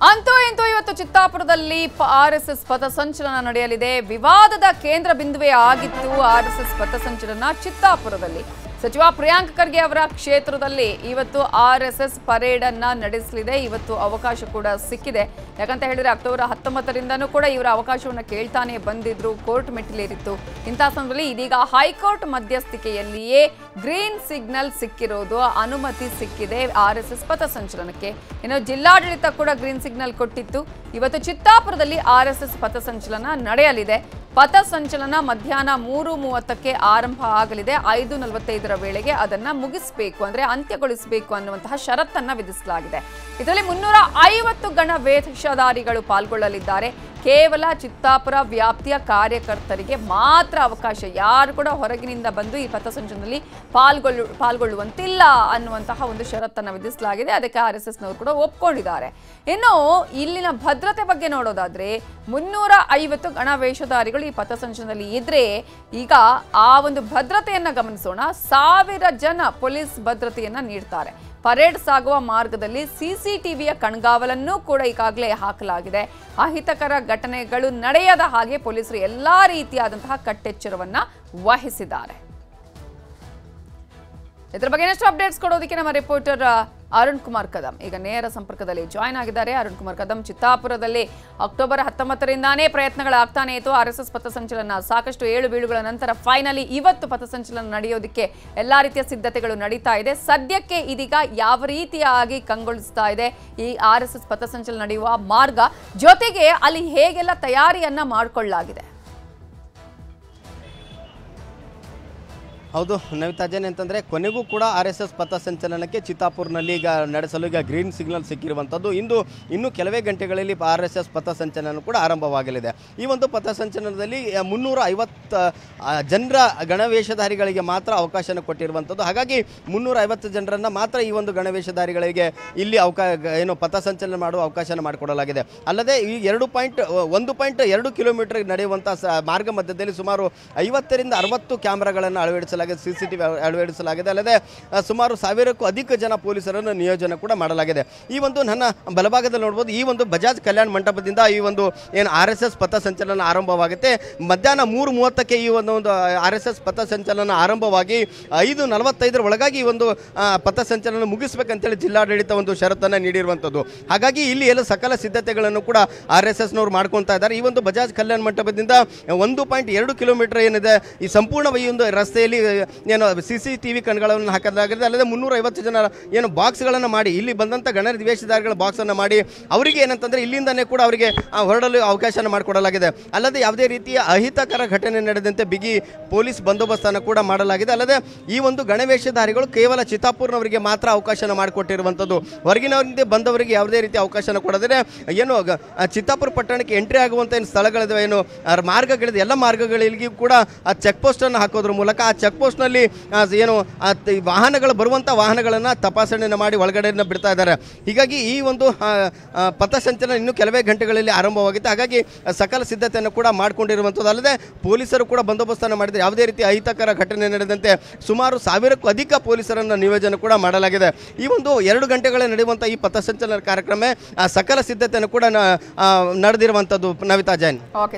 ಅಂತೂ ಇಂತೂ ಇವತ್ತು ಚಿತ್ತಾಪುರದಲ್ಲಿ ಆರ್ಎಸ್ಎಸ್ ಪಥಸಂಚಲನ ನಡೆಯಲಿದೆ. ವಿವಾದದ ಕೇಂದ್ರ ಬಿಂದುವೇ ಆಗಿತ್ತು ಆರ್ಎಸ್ಎಸ್ ಪಥಸಂಚಲನ ಚಿತ್ತಾಪುರದಲ್ಲಿ. ಸಚಿವ ಪ್ರಿಯಾಂಕ್ ಖರ್ಗೆ ಅವರ ಕ್ಷೇತ್ರದಲ್ಲಿ ಇವತ್ತು ಆರ್ಎಸ್ಎಸ್ ಪರೇಡ್ ಅನ್ನ ನಡೆಸಲಿದೆ. ಇವತ್ತು ಅವಕಾಶ ಕೂಡ ಸಿಕ್ಕಿದೆ. ಯಾಕಂತ ಹೇಳಿದ್ರೆ ಅಕ್ಟೋಬರ್ 19ರಿಂದನೂ ಕೂಡ ಇವರ ಅವಕಾಶವನ್ನು ಕೇಳ್ತಾನೆ ಬಂದಿದ್ರು, ಕೋರ್ಟ್ ಮೆಟ್ಟಿಲೇರಿತ್ತು. ಇಂಥ ಸಂದರ್ಭದಲ್ಲಿ ಇದೀಗ ಹೈಕೋರ್ಟ್ ಮಧ್ಯಸ್ಥಿಕೆಯಲ್ಲಿಯೇ ಗ್ರೀನ್ ಸಿಗ್ನಲ್ ಸಿಕ್ಕಿರೋದು, ಅನುಮತಿ ಸಿಕ್ಕಿದೆ ಆರ್ಎಸ್ಎಸ್ ಪಥಸಂಚಲನಕ್ಕೆ. ಇನ್ನು ಜಿಲ್ಲಾಡಳಿತ ಕೂಡ ಗ್ರೀನ್ ಸಿಗ್ನಲ್ ಕೊಟ್ಟಿತ್ತು. ಇವತ್ತು ಚಿತ್ತಾಪುರದಲ್ಲಿ ಆರ್ಎಸ್ಎಸ್ ಪಥಸಂಚಲನ ನಡೆಯಲಿದೆ. ಪಥಸಂಚಲನ ಮಧ್ಯಾಹ್ನ 3:30ಕ್ಕೆ ಆರಂಭ ಆಗಲಿದೆ. 5:45ರ ವೇಳೆಗೆ ಅದನ್ನ ಮುಗಿಸಬೇಕು, ಅಂದ್ರೆ ಅಂತ್ಯಗೊಳಿಸಬೇಕು ಅನ್ನುವಂತಹ ಷರತ್ತನ್ನ ವಿಧಿಸಲಾಗಿದೆ. ಇದರಲ್ಲಿ 350 ಗಣ ವೇಷಧಾರಿಗಳು ಪಾಲ್ಗೊಳ್ಳಲಿದ್ದಾರೆ. ಕೇವಲ ಚಿತ್ತಾಪುರ ವ್ಯಾಪ್ತಿಯ ಕಾರ್ಯಕರ್ತರಿಗೆ ಮಾತ್ರ ಅವಕಾಶ, ಯಾರು ಕೂಡ ಹೊರಗಿನಿಂದ ಬಂದು ಈ ಪಥಸಂಚಲನದಲ್ಲಿ ಪಾಲ್ಗೊಳ್ಳುವಂತಿಲ್ಲ ಅನ್ನುವಂತಹ ಒಂದು ಷರತ್ತನ್ನು ವಿಧಿಸಲಾಗಿದೆ. ಅದಕ್ಕೆ ಆರ್ಎಸ್ಎಸ್ನವರು ಕೂಡ ಒಪ್ಕೊಂಡಿದ್ದಾರೆ. ಇನ್ನು ಇಲ್ಲಿನ ಭದ್ರತೆ ಬಗ್ಗೆ ನೋಡೋದಾದ್ರೆ 350 ಗಣ ವೇಷಧಾರಿಗಳು ಈ ಪಥಸಂಚಲನದಲ್ಲಿ ಇದ್ರೆ ಈಗ ಆ ಒಂದು ಭದ್ರತೆಯನ್ನ ಗಮನಿಸೋಣ. 1000 ಜನ ಪೊಲೀಸ್ ಭದ್ರತೆಯನ್ನ ನೀಡ್ತಾರೆ. ಪರೇಡ್ ಸಾಗುವ ಮಾರ್ಗದಲ್ಲಿ ಸಿಸಿಟಿವಿಯ ಕಣ್ಗಾವಲನ್ನು ಕೂಡ ಈಗಾಗಲೇ ಹಾಕಲಾಗಿದೆ. ಅಹಿತಕರ ಘಟನೆಗಳು ನಡೆಯದ ಹಾಗೆ ಪೊಲೀಸರು ಎಲ್ಲಾ ರೀತಿಯಾದಂತಹ ಕಟ್ಟೆಚ್ಚರವನ್ನ ವಹಿಸಿದ್ದಾರೆ. ಇದರ ಬಗ್ಗೆ ಇನ್ನಷ್ಟು ಅಪ್ಡೇಟ್ಸ್ ಕೊಡೋದಕ್ಕೆ ನಮ್ಮ ರಿಪೋರ್ಟರ್ ಅರುಣ್ ಕುಮಾರ್ ಕದಂ ಈಗ ನೇರ ಸಂಪರ್ಕದಲ್ಲಿ ಜಾಯ್ನ್ ಆಗಿದ್ದಾರೆ. ಅರುಣ್ ಕುಮಾರ್ ಕದಂ, ಚಿತ್ತಾಪುರದಲ್ಲಿ ಅಕ್ಟೋಬರ್ 19ರಿಂದಾನೇ ಪ್ರಯತ್ನಗಳಾಗ್ತಾನೆ ಇತ್ತು ಆರ್ಎಸ್ಎಸ್ ಪಥಸಂಚಲನ. ಸಾಕಷ್ಟು ಏಳು ಬೀಳುಗಳ ನಂತರ ಫೈನಲಿ ಇವತ್ತು ಪಥಸಂಚಲನ ನಡೆಯೋದಕ್ಕೆ ಎಲ್ಲಾ ರೀತಿಯ ಸಿದ್ಧತೆಗಳು ನಡೀತಾ ಇದೆ. ಸದ್ಯಕ್ಕೆ ಇದೀಗ ಯಾವ ರೀತಿಯಾಗಿ ಕಂಗೊಳಿಸ್ತಾ ಇದೆ ಈ ಆರ್ಎಸ್ಎಸ್ ಪಥಸಂಚಲನ ನಡೆಯುವ ಮಾರ್ಗ, ಜೊತೆಗೆ ಅಲ್ಲಿ ಹೇಗೆಲ್ಲ ತಯಾರಿಯನ್ನ ಮಾಡಿಕೊಳ್ಳಲಾಗಿದೆ? ಹೌದು ನವಿತಾ ಜೈನ್, ಅಂತಂದರೆ ಕೊನೆಗೂ ಕೂಡ RSS ಪಥಸಂಚಲನಕ್ಕೆ ಚಿತ್ತಾಪುರ್ನಲ್ಲಿ ಈಗ ನಡೆಸಲು ಈಗ ಗ್ರೀನ್ ಸಿಗ್ನಲ್ ಸಿಕ್ಕಿರುವಂಥದ್ದು. ಇನ್ನು ಕೆಲವೇ ಗಂಟೆಗಳಲ್ಲಿ RSS ಪಥಸಂಚಲನ ಕೂಡ ಆರಂಭವಾಗಲಿದೆ. ಈ ಒಂದು ಪಥಸಂಚಲನದಲ್ಲಿ 350 ಜನರ ಗಣವೇಷಧಾರಿಗಳಿಗೆ ಮಾತ್ರ ಅವಕಾಶನ ಕೊಟ್ಟಿರುವಂಥದ್ದು. ಹಾಗಾಗಿ 350 ಜನರನ್ನು ಮಾತ್ರ ಈ ಒಂದು ಗಣವೇಷಧಾರಿಗಳಿಗೆ ಇಲ್ಲಿ ಪಥಸಂಚಲನ ಮಾಡುವ ಅವಕಾಶನ ಮಾಡಿಕೊಡಲಾಗಿದೆ. ಅಲ್ಲದೆ ಈ 1.2 ಕಿಲೋಮೀಟರ್ ನಡೆಯುವಂಥ ಮಾರ್ಗ ಮಧ್ಯದಲ್ಲಿ ಸುಮಾರು 50ರಿಂದ 60 ಕ್ಯಾಮ್ರಾಗಳನ್ನು ಅಳವಡಿಸಲಾಗಿದೆ, CCTV ಅಳವಡಿಸಲಾಗಿದೆ. ಅಲ್ಲದೆ ಸುಮಾರು 1000ಕ್ಕೂ ಅಧಿಕ ಜನ ಪೊಲೀಸರನ್ನು ನಿಯೋಜನೆ ಕೂಡ ಮಾಡಲಾಗಿದೆ. ಈ ಒಂದು ನನ್ನ ಬಲಭಾಗದಲ್ಲಿ ನೋಡ್ಬೋದು, ಈ ಒಂದು ಬಜಾಜ್ ಕಲ್ಯಾಣ ಮಂಟಪದಿಂದ ಈ ಒಂದು ಏನು RSS ಪಥಸಂಚಲನ ಆರಂಭವಾಗುತ್ತೆ. ಮಧ್ಯಾಹ್ನ 3:30ಕ್ಕೆ ಈ ಒಂದು RSS ಪಥಸಂಚಲನ ಆರಂಭವಾಗಿ 5:45 ಒಳಗಾಗಿ ಈ ಒಂದು ಪಥಸಂಚಲನ ಮುಗಿಸ್ಬೇಕಂತೇಳಿ ಜಿಲ್ಲಾಡಳಿತ ಒಂದು ಷರತ್ತನ್ನು ನೀಡಿರುವಂಥದ್ದು. ಹಾಗಾಗಿ ಇಲ್ಲಿ ಎಲ್ಲ ಸಕಲ ಸಿದ್ಧತೆಗಳನ್ನು ಕೂಡ RSSನವರು ಮಾಡ್ಕೊತಾ ಇದ್ದಾರೆ. ಈ ಒಂದು ಬಜಾಜ್ ಕಲ್ಯಾಣ ಮಂಟಪದಿಂದ 1.2 ಕಿಲೋಮೀಟರ್ ಏನಿದೆ ಈ ಸಂಪೂರ್ಣ ಈ ಒಂದು ರಸ್ತೆಯಲ್ಲಿ ಏನು CCTV ಕಣ್ಗಳನ್ನು ಹಾಕಲಾಗಿದೆ. ಅಲ್ಲದೆ 350 ಜನ ಏನು ಬಾಕ್ಸ್ಗಳನ್ನು ಮಾಡಿ ಇಲ್ಲಿ ಬಂದಂಥ ಗಣವೇಷಧಾರಿಗಳ ಬಾಕ್ಸನ್ನು ಮಾಡಿ ಅವರಿಗೆ ಏನಂತಂದರೆ ಇಲ್ಲಿಂದನೇ ಕೂಡ ಅವರಿಗೆ ಹೊರಡಲು ಅವಕಾಶನ ಮಾಡಿಕೊಡಲಾಗಿದೆ. ಅಲ್ಲದೆ ಯಾವುದೇ ರೀತಿಯ ಅಹಿತಕರ ಘಟನೆ ನಡೆದಂತೆ ಬಿಗಿ ಪೊಲೀಸ್ ಬಂದೋಬಸ್ತನ್ನು ಕೂಡ ಮಾಡಲಾಗಿದೆ. ಅಲ್ಲದೆ ಈ ಒಂದು ಗಣವೇಷಧಾರಿಗಳು ಕೇವಲ ಚಿತ್ತಾಪುರ್ನವರಿಗೆ ಮಾತ್ರ ಅವಕಾಶನ ಮಾಡಿಕೊಟ್ಟಿರುವಂಥದ್ದು. ಹೊರಗಿನವರಿಂದ ಬಂದವರಿಗೆ ಯಾವುದೇ ರೀತಿಯ ಅವಕಾಶನ ಕೊಡೋದ್ರೆ ಏನು ಚಿತ್ತಾಪುರ ಪಟ್ಟಣಕ್ಕೆ ಎಂಟ್ರಿ ಆಗುವಂಥ ಏನು ಸ್ಥಳಗಳಿದೆ, ಏನು ಮಾರ್ಗಗಳಿದೆ, ಎಲ್ಲ ಮಾರ್ಗಗಳಿಗೆ ಕೂಡ ಆ ಚೆಕ್ ಪೋಸ್ಟನ್ನು ಹಾಕೋದ್ರ ಮೂಲಕ ಆ ಚೆಕ್ ಪೋಸ್ಟ್ನಲ್ಲಿ ಏನು ವಾಹನಗಳು ಬರುವಂಥ ವಾಹನಗಳನ್ನು ತಪಾಸಣೆಯನ್ನು ಮಾಡಿ ಒಳಗಡೆಯನ್ನು ಬಿಡ್ತಾ ಇದ್ದಾರೆ. ಹೀಗಾಗಿ ಈ ಒಂದು ಪಥಸಂಚಲನ ಇನ್ನೂ ಕೆಲವೇ ಗಂಟೆಗಳಲ್ಲಿ ಆರಂಭವಾಗುತ್ತೆ. ಹಾಗಾಗಿ ಸಕಲ ಸಿದ್ಧತೆಯನ್ನು ಕೂಡ ಮಾಡಿಕೊಂಡಿರುವಂಥದ್ದು. ಅಲ್ಲದೆ ಪೊಲೀಸರು ಕೂಡ ಬಂದೋಬಸ್ತನ್ನು ಮಾಡಿದರೆ ಯಾವುದೇ ರೀತಿ ಅಹಿತಕರ ಘಟನೆ ನಡೆದಂತೆ ಸುಮಾರು 1000ಕ್ಕೂ ಅಧಿಕ ಪೊಲೀಸರನ್ನು ನಿಯೋಜನೆ ಕೂಡ ಮಾಡಲಾಗಿದೆ. ಈ ಒಂದು 2 ಗಂಟೆಗಳೇ ನಡೆಯುವಂಥ ಈ ಪಥಸಂಚಲನ ಕಾರ್ಯಕ್ರಮ ಸಕಲ ಸಿದ್ಧತೆಯನ್ನು ಕೂಡ ನಡೆದಿರುವಂಥದ್ದು. ನವಿತಾ ಜೈನ್. ಓಕೆ.